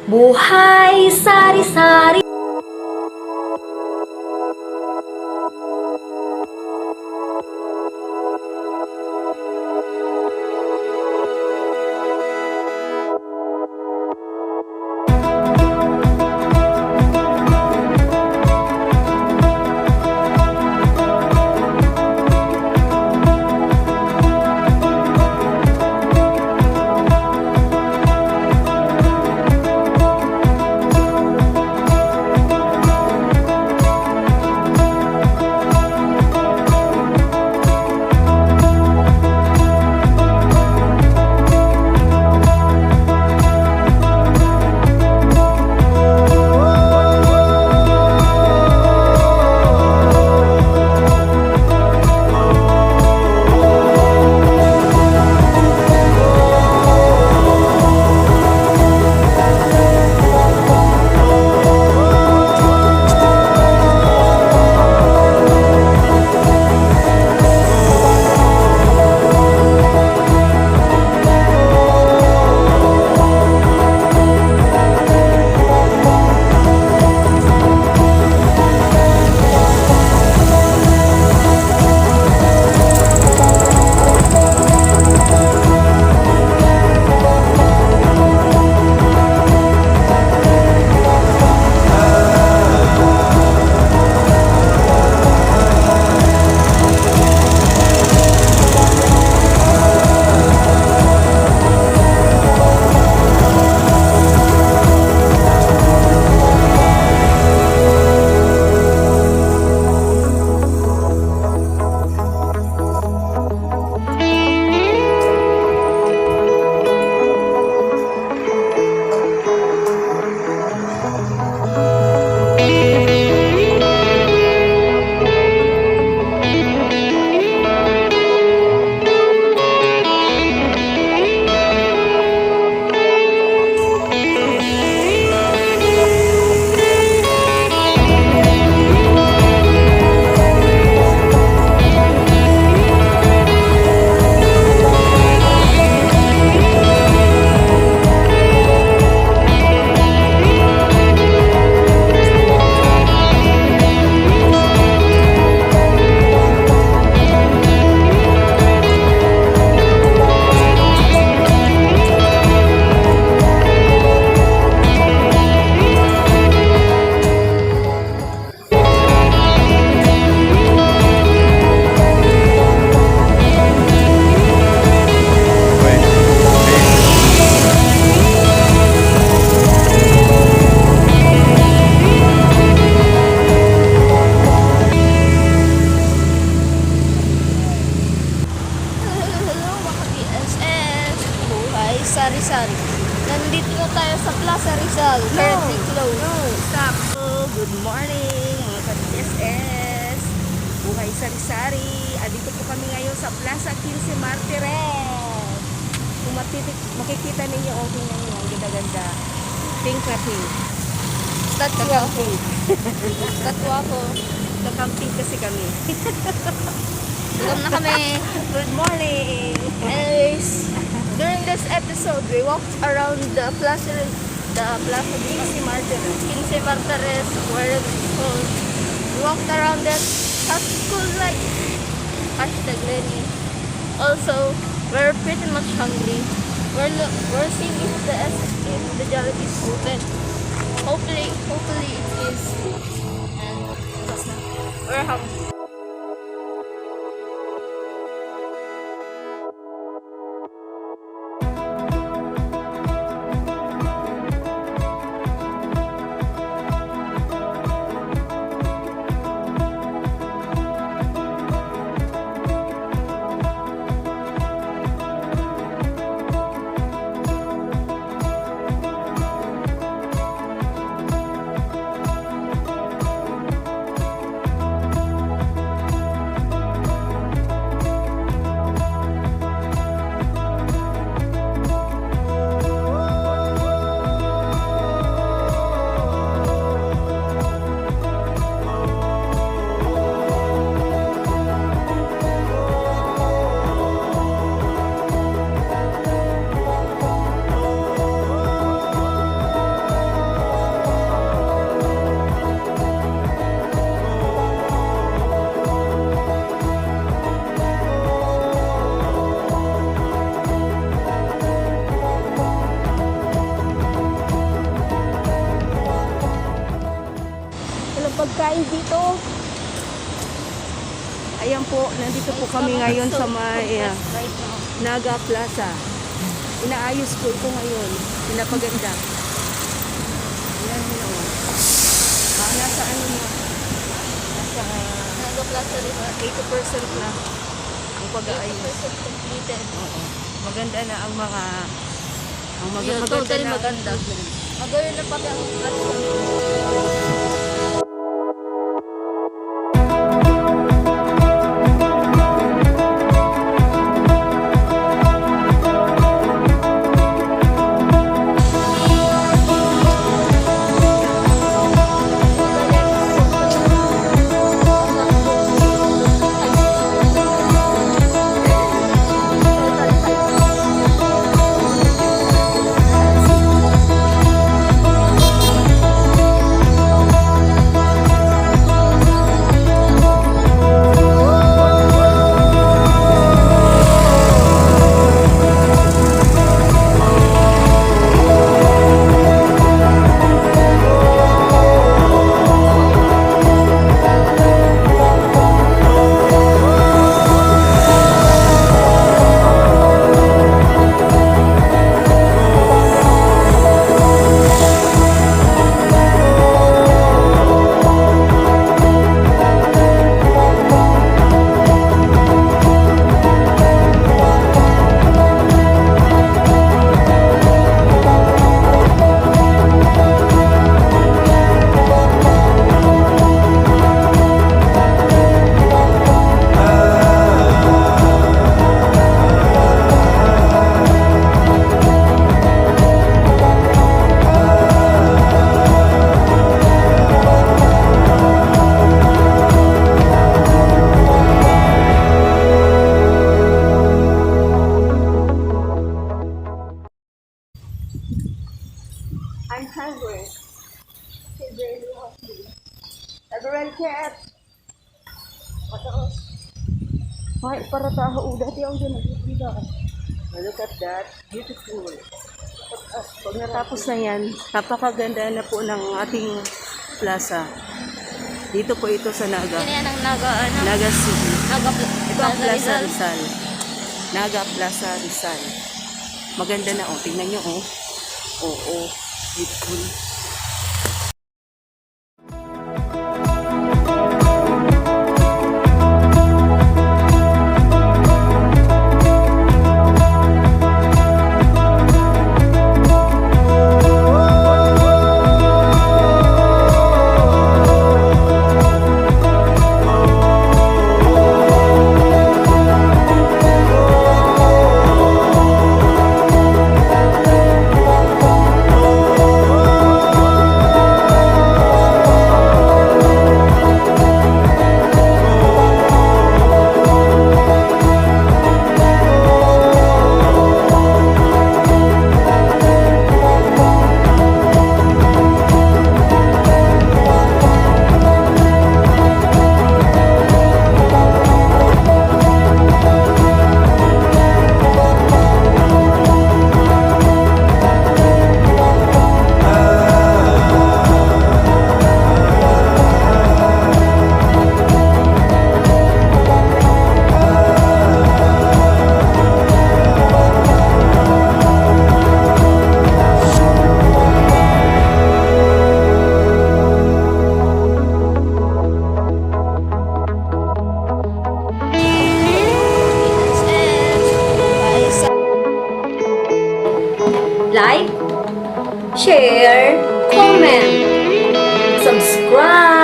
Buhay sari-sari. Sari-sari. Nandito na tayo sa Plaza Rizal. Currently closed. No, stop. Oh, good morning mga ka-DSS. Buhay sari-sari. Dito po kami ngayon sa Plaza 15 Martires. Kung makikita ninyo, okay na yun. Ang ganda-ganda. Pink na pink. Statwa ko. Statwa ko. Nakamping kasi kami. Tulog na kami. Good morning. Anyways, during this episode, we walked around the Plaza 15 Martires. 15 Martires, where it's called. We walked around that school like hashtag Lenny. Also, we're pretty much hungry. We're seeing if the Jollibee is open. Hopefully it is. And we're hungry. pagkain dito. Ayan po, nandito po kami ngayon sa may right now. Naga Plaza. Inaayos ko ito ngayon. Pinapaganda. Ayan yun o. Nasa ano na? Nasa Naga Plaza rin. 80% na ang pag-aayos. 80% completed. Oo. Maganda na ang mga Yeah, totally maganda. Magawin na pati ang plaza. I'm hungry. Very hungry. Everyone cat. Ay, para taho dati ang ginagawa. Look at that. Beautiful. Pag natapos na yan, napakaganda na po ng ating plaza. Dito po ito sa Naga. Yan yan ang Naga, ano? Naga City. Naga Ito ang Plaza Rizal. Rizal. Naga Plaza Rizal. Maganda na, oh. Tingnan nyo, oh. Oo. Beautiful. Like, share, comment, subscribe.